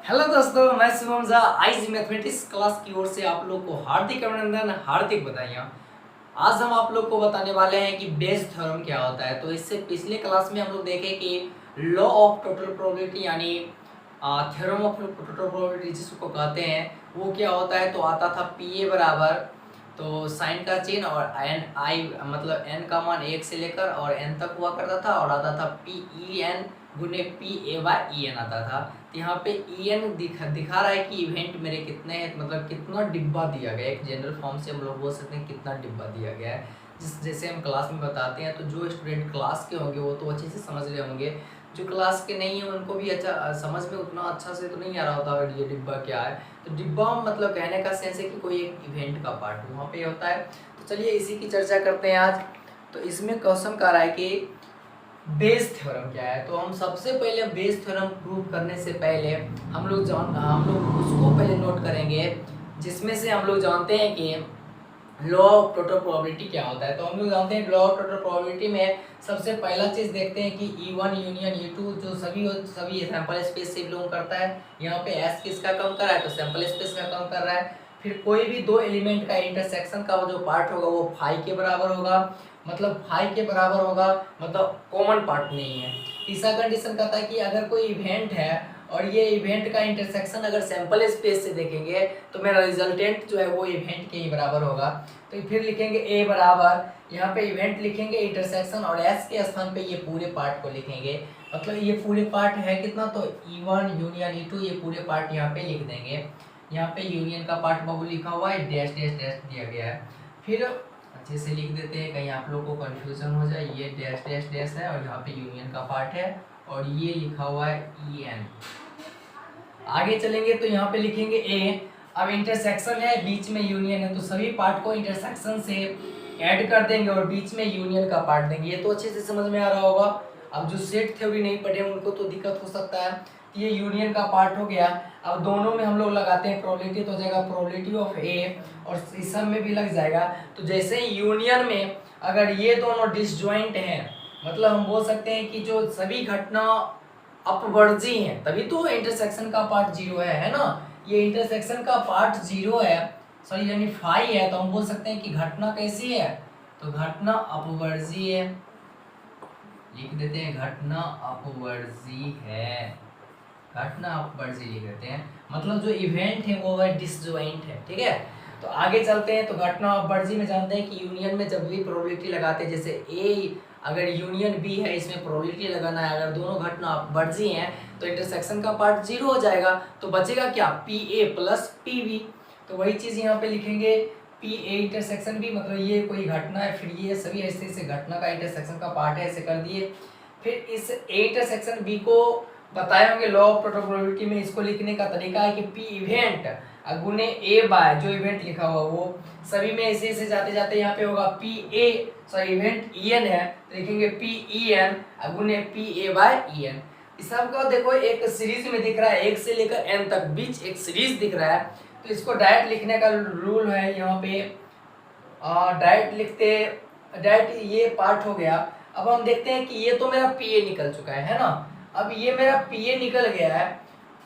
Hello दोस्तों, मैं Shubham Jha IG mathematics class की ओर से आप लोग को हार्दिक अभिनंदन, हार्दिक बधाइयाँ। आज हम आप लोग को बताने वाले हैं कि बेस थ्योरम क्या होता है। तो इससे पिछले क्लास में हम लोग देखे कि लॉ ऑफ टोटल प्रोबेबिलिटी यानी थ्योरम ऑफ टोटल प्रोबेबिलिटी जिसको कहते हैं वो क्या होता है। तो आता था पी ए बराबर तो साइन का चिन्ह और एन आई मतलब एन का मान 1 से लेकर और एन तक हुआ करता था और आता था पी ई एन गुने P A by E N आता था। तो यहाँ पे ई एन दिखा रहा है कि इवेंट मेरे कितने हैं, मतलब कितना डिब्बा दिया गया है। एक जनरल फॉर्म से हम लोग बोल सकते हैं कितना डिब्बा दिया गया है। जैसे हम क्लास में बताते हैं तो जो स्टूडेंट क्लास के होंगे वो तो अच्छे से समझ रहे होंगे, जो क्लास के नहीं है उनको भी अच्छा समझ में उतना अच्छा से तो नहीं आ रहा होता ये डिब्बा क्या है। तो डिब्बा मतलब कहने का सेंस है कि कोई एक इवेंट का पार्ट वहाँ पे होता है। तो चलिए इसी की चर्चा करते हैं आज। तो इसमें क्वेश्चन कह रहा है कि बेस थ्योरम क्या है। तो हम सबसे पहले बेस थ्योरम प्रूव करने से पहले हम लोग उसको पहले नोट करेंगे जिसमें से हम लोग जानते हैं कि लॉ ऑफ टोटल प्रोबेबिलिटी क्या होता है। तो हम लोग जानते हैं लॉ ऑफ टोटल प्रोबेबिलिटी में सबसे पहला चीज देखते हैं कि E1 यूनियन E2 जो सभी सैंपल स्पेस से बिलोंग करता है। यहाँ पे S किसका कम कर रहा है तो सैंपल स्पेस का कम कर रहा है। फिर कोई भी दो एलिमेंट का इंटरसेक्शन का जो पार्ट होगा वो फाई के बराबर होगा, मतलब फाई के बराबर होगा, मतलब कॉमन पार्ट नहीं है। तीसरा कंडीशन कहता है कि अगर कोई इवेंट है और ये इवेंट का इंटरसेक्शन अगर सैंपल स्पेस से देखेंगे तो मेरा रिजल्टेंट जो है वो इवेंट के ही बराबर होगा। तो फिर लिखेंगे ए बराबर, यहाँ पे इवेंट लिखेंगे इंटरसेक्शन और एस के स्थान पे ये पूरे पार्ट को लिखेंगे। मतलब ये पूरे पार्ट है कितना तो E1 यूनियन E2 ये पूरे पार्ट यहाँ पे लिख देंगे। यहाँ पे यूनियन का पार्ट बाबू लिखा हुआ है, डैश डैश डैश दिया गया है। फिर अच्छे से लिख देते हैं कहीं आप लोग को कंफ्यूजन हो जाए। ये डैश डैश डैश है और यहाँ पे यूनियन का पार्ट है और ये लिखा हुआ है EN। आगे चलेंगे तो यहाँ पे लिखेंगे ए। अब इंटरसेक्शन है, बीच में यूनियन है, तो सभी पार्ट को इंटरसेक्शन से ऐड कर देंगे और बीच में यूनियन का पार्ट देंगे। ये तो अच्छे से समझ में आ रहा होगा। अब जो सेट थ्योरी नहीं पढ़े उनको तो दिक्कत हो सकता है। ये यूनियन का पार्ट हो गया। अब दोनों में हम लोग लगाते हैं प्रोबेबिलिटी, तो हो जाएगा प्रोबेबिलिटी ऑफ ए और इस सब में भी लग जाएगा। तो जैसे यूनियन में अगर ये दोनों डिसजॉइंट हैं, मतलब हम बोल सकते हैं कि जो सभी घटना अपवर्जी हैं, तभी तो इंटरसेक्शन का पार्ट जीरो है ना। ये इंटरसेक्शन का पार्ट जीरो है, सॉरी यानी फाई है, तो हम बोल सकते हैं कि घटना कैसी है तो घटना अपवर्जी है। लिख देते हैं घटना अपवर्जी है, घटना अपवर्जी लिख देते हैं। मतलब जो इवेंट है वो है डिसजॉइंट है, ठीक है। तो आगे चलते हैं। तो घटना अपवर्जी में जानते हैं कि यूनियन में जब भी प्रोबेबिलिटी लगाते हैं, जैसे ए अगर यूनियन बी है इसमें प्रोबेबिलिटी लगाना है, अगर दोनों घटना अपवर्जी हैं तो इंटरसेक्शन का पार्ट जीरो हो जाएगा। तो बचेगा क्या P A plus P B. तो वही चीज यहाँ पे लिखेंगे पी ए इंटरसेक्शन बी, मतलब ये कोई घटना है, फिर ये सभी ऐसे ऐसे घटना का इंटरसेक्शन का पार्ट है, ऐसे कर दिए। फिर इस ए इंटरसेक्शन बी को बताए होंगे लॉ ऑफ टोटल प्रोबेबिलिटी में। इसको लिखने का तरीका है कि पी इवेंट गुने ए बाय जो इवेंट लिखा हुआ वो सभी में ऐसे ऐसे जाते जाते यहाँ पे होगा P A, sorry event E N है तो लिखेंगे पी ई एन गुने P A by E N. इस सबका देखो एक सीरीज में दिख रहा है, 1 से लेकर n तक बीच एक सीरीज दिख रहा है। तो इसको डायरेक्ट लिखने का रूल है यहाँ पे, डायरेक्ट लिखते, डायरेक्ट ये पार्ट हो गया। अब हम देखते हैं कि ये तो मेरा पी ए निकल चुका है ना। अब ये मेरा पी ए निकल गया है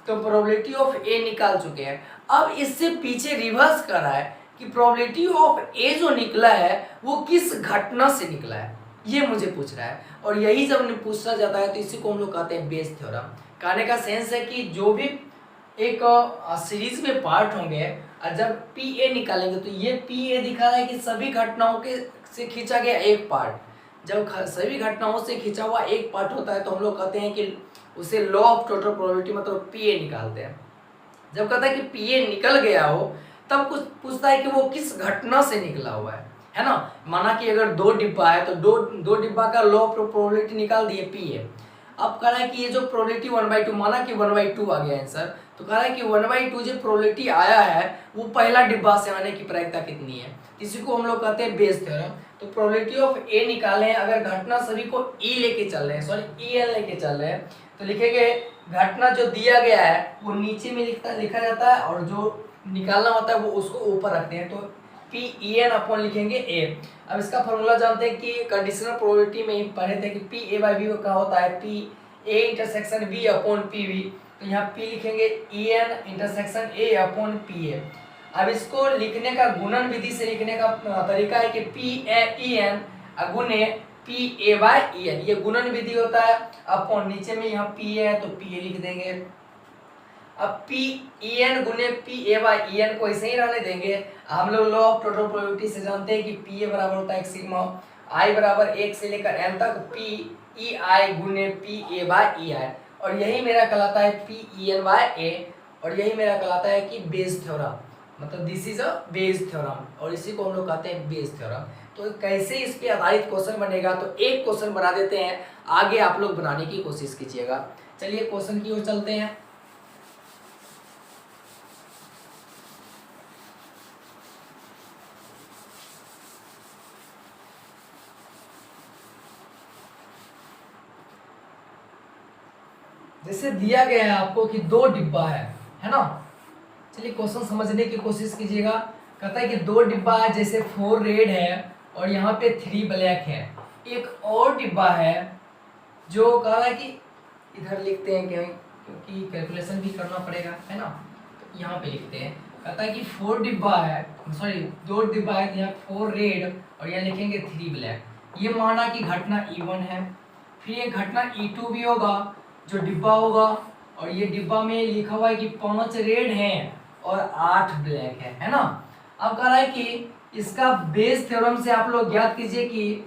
तो प्रोबेबिलिटी ऑफ ए निकाल चुके हैं। अब इससे पीछे रिवर्स कर रहा है कि प्रोबेबिलिटी ऑफ ए जो निकला है वो किस घटना से निकला है, ये मुझे पूछ रहा है। और यही जब पूछा जाता है तो इसी को हम लोग कहते हैं बेस थ्योरम। कहने का सेंस है कि जो भी एक सीरीज में पार्ट होंगे और जब पी ए निकालेंगे तो ये पी ए दिखा रहा है कि सभी घटनाओं के से खींचा गया एक पार्ट। जब सभी घटनाओं से खींचा हुआ एक पार्ट होता है तो हम लोग कहते हैं कि उसे लॉ ऑफ टोटल प्रोबेबिलिटी मतलब पी ए निकालते हैं। जब कहता है कि पी ए निकल गया हो तब कुछ पूछता है कि वो किस घटना से निकला हुआ है ना। माना कि अगर दो डिब्बा है तो दो डिब्बा का लॉ ऑफ प्रोबेबिलिटी निकाल दिए पी ए। अब कह रहा है कि ये जो प्रोबेबिलिटी 1/2, माना कि 1/2 आ गया आंसर, तो कह रहा है कि 1/2 जो प्रोबेबिलिटी आया है वो पहला डिब्बा से आने की प्रायिकता कितनी है, इसी को हम लोग कहते हैं बेस थ्योरम। तो प्रोबेबिलिटी ऑफ ए निकाले हैं, अगर घटना सभी को ई लेके चल रहे हैं, सॉरी ई एन लेके चल रहे हैं, तो लिखेंगे घटना जो दिया गया है वो नीचे में लिखा जाता है और जो निकालना होता है वो उसको ऊपर रखते हैं। तो पी ई एन अपॉन लिखेंगे ए। अब इसका फॉर्मूला जानते हैं कि कंडीशनल प्रोबेबिलिटी में ही पढ़े थे कि पी ए बाई बी का होता है P A intersection B upon P V, तो यहाँ पी लिखेंगे E N intersection A upon P A. अब इसको लिखने का गुणन विधि से लिखने का तरीका है कि पी ए ई एन गुणे P A by E N, ये गुणन विधि होता है। अपॉन नीचे में यहाँ पी है तो पी ए लिख देंगे। अब पी ई एन गुने P A by E N को ऐसे ही रहने देंगे। हम लोग लॉ ऑफ टोटल प्रोबेबिलिटी से जानते हैं कि पी ए बराबर होता है सिग्मा आई बराबर 1 से लेकर एन तक पी ई आई गुने पी ए बाय ई आई, और यही मेरा कहलाता है पी ई एन बाय ए, और यही मेरा कहलाता है कि बेस थ्योरम, मतलब this is a Bayes theorem, और इसी को हम लोग कहते हैं बेस थ्योरम। तो कैसे इस पे आधारित क्वेश्चन बनेगा, तो एक क्वेश्चन बना देते हैं, आगे आप लोग बनाने की कोशिश कीजिएगा। चलिए क्वेश्चन की ओर चलते हैं। जैसे दिया गया है आपको कि 2 डिब्बा है ना। चलिए क्वेश्चन समझने की कोशिश कीजिएगा। कहता है कि 2 डिब्बा है, जैसे 4 रेड है और यहाँ पे 3 ब्लैक है। एक और डिब्बा है जो कह रहा है कि इधर लिखते हैं क्योंकि कैलकुलेशन भी करना पड़ेगा, है ना, तो यहाँ पे लिखते हैं। कहता है कि 4 डिब्बा है, सॉरी 2 डिब्बा है, यहाँ 4 रेड और यहाँ लिखेंगे 3 ब्लैक। ये माना कि घटना E1 है। फिर ये घटना E2 भी होगा जो डिब्बा होगा, और ये डिब्बा में लिखा हुआ है कि 5 रेड हैं और 8 ब्लैक है ना। अब कह रहा है कि इसका बेस थ्योरम से आप लोग ज्ञात कीजिए कि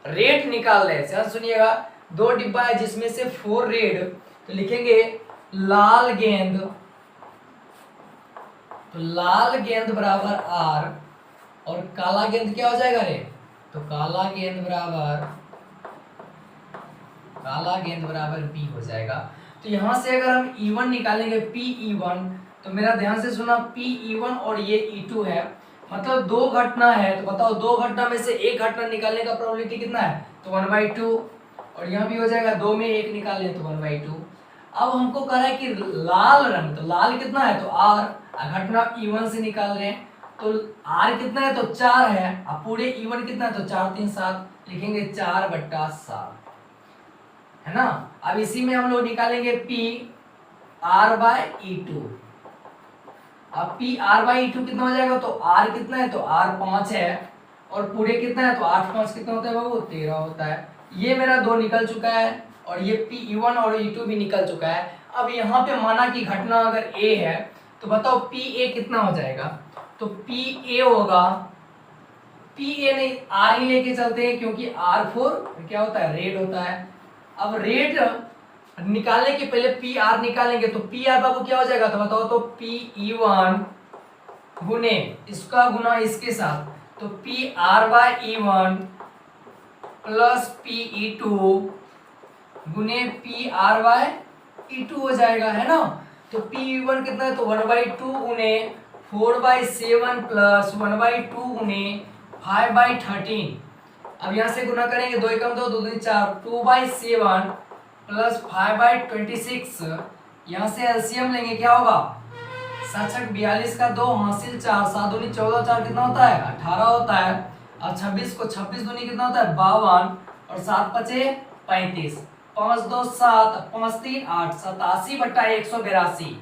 रेड निकाल रहे हैं। सुनिएगा, 2 डिब्बा है जिसमें से 4 रेड, तो लिखेंगे लाल गेंद, तो लाल गेंद बराबर आर, और काला गेंद क्या हो जाएगा रे, तो काला गेंद बराबर बी हो जाएगा। तो यहां से अगर हम E1 निकालेंगे PE1, तो मेरा ध्यान से सुना, PE1 और ये E2 है, मतलब 2 घटना है। तो बताओ 2 घटना में से एक घटना निकालने का प्रोबेबिलिटी कितना है, तो 1/2, और यहाँ भी हो जाएगा 2 में 1 निकालें तो 1/2। अब हमको कह रहा है कि लाल रंग, तो लाल कितना है, तो R, घटना E1 से निकाल रहे हैं, तो R कितना है, तो 4 है। अब पूरे E1 कितना है, तो 4 3 7, लिखेंगे 4/7, है ना। अब इसी में हम लोग निकालेंगे P R बाय E2। अब P R बाय E2 कितना हो जाएगा, तो R कितना है, तो R 5 है, और पूरे कितना है, तो 8 5 कितना होता है बाबू, 13 होता है। ये मेरा 2 निकल चुका है, और ये PE1 और E2 भी निकल चुका है। अब यहाँ पे माना कि घटना अगर A है, तो बताओ PA कितना हो जाएगा, तो PA होगा, PA नहीं R ही लेके चलते हैं, क्योंकि R4 क्या होता है, रेड होता है। अब रेड निकालने के पहले PR निकालेंगे, तो PR बाबू क्या हो जाएगा, तो बताओ, तो PE1 गुने इसका गुना इसके साथ, तो PR bye E1 plus PE2 गुने PR बाय E2 हो जाएगा, है ना। तो PE1 कितना है, तो 1/2 गुने 4/7 प्लस 1/2 गुने 5/13। अब यहाँ से गुना करेंगे, 2 एकम 2, 2 दूनी 4, 2/7 प्लस 5/26। यहाँ से एलसीएम लेंगे, क्या होगा, 7 छक 42 का 2 हासिल 4, 7 दूनी 14, 4 कितना होता है, 18 होता है। अब 26 को 26 दूनी कितना होता है, 52, और 7 पचे 35, 5 2 7, 5 3 8, 87/182।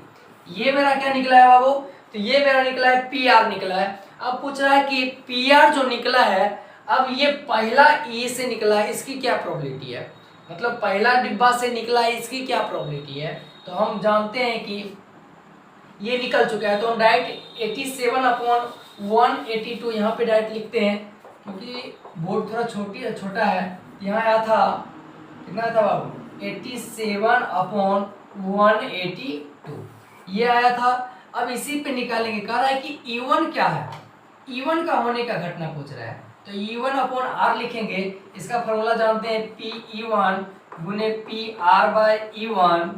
ये मेरा क्या निकला है बाबू, तो ये मेरा निकला है PR निकला है। अब पूछ रहा है कि PR जो निकला है, अब ये पहला E से निकला है, इसकी क्या प्रोबेबिलिटी है, मतलब पहला डिब्बा से निकला है, इसकी क्या प्रोबेबिलिटी है। तो हम जानते हैं कि ये निकल चुका है, तो हम डायरेक्ट 87/182 यहाँ पे डायरेक्ट लिखते हैं, क्योंकि बोर्ड थोड़ा छोटा है। यहाँ आया था, कितना आया था बाबू, 87/182 ये आया था। अब इसी पे निकालेंगे, कह रहा है कि E1 क्या है, E1 का होने का घटना पूछ रहा है, तो E1/R लिखेंगे। इसका फॉर्मूला जानते हैं, PE1 गुने PR बाय E1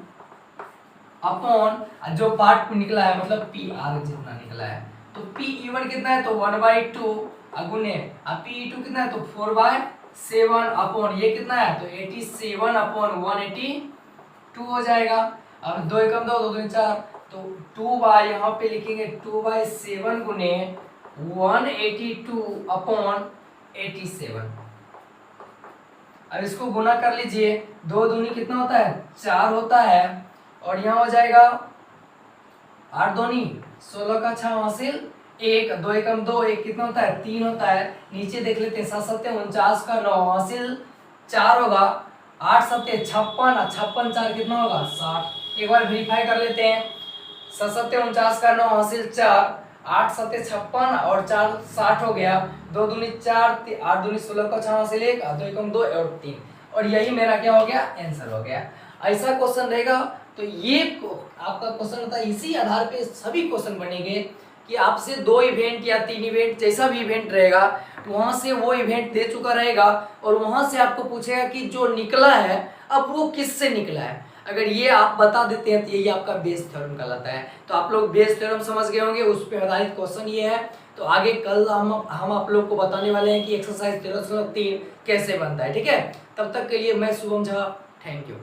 अपॉन जो पार्ट में निकला है, मतलब PR जितना निकला है, तो PE1 कितना है, तो 1/2 गुने PE2 कितना है, तो 4/7 अपॉन ये कितना है, तो 87/182 हो जाएगा। अब 2 एकम 2, 2 दूनी 4, तो 2 बाय यहाँ पे लिखेंगे 2/7 गुने 182 अपॉन 87। अब इसको गुना कर लीजिए, 2 दूनी कितना होता है 4 होता है, और यहाँ हो जाएगा 8 दूनी 16 का 6 हासिल 1, 2 एकम 2, 1 कितना होता है 3 होता है। नीचे देख लेते हैं 7 सत्ते 49 का 9 हासिल 4 होगा, 8 सत्ते 56, 56 4 कितना होगा 60। एक बार वेरीफाई कर लेते हैं, 7 सत्ते 49 का 9 हासिल 4, 8 सत्ते 56 और 4 60 हो गया, 2 दूनी 4, 8 दूनी 16 का 6 हासिल 1, 2 एकम 2 और 3, और यही मेरा क्या हो गया आंसर हो गया। ऐसा क्वेश्चन रहेगा तो ये आपका क्वेश्चन होता है, इसी आधार पे सभी क्वेश्चन बनेंगे कि आपसे 2 इवेंट या 3 इवेंट जैसा भी इवेंट रहेगा वहां से वो इवेंट दे चुका रहेगा और वहां से आपको पूछेगा कि जो निकला है अब वो किससे निकला है। अगर ये आप बता देते हैं तो यही आपका बेस थ्योरम कहलाता है। तो आप लोग बेस थ्योरम समझ गए होंगे, उस पर आधारित क्वेश्चन ये है। तो आगे कल हम आप लोग को बताने वाले हैं कि एक्सरसाइज 13.3 कैसे बनता है। ठीक है, तब तक के लिए मैं शुभम झा, थैंक यू।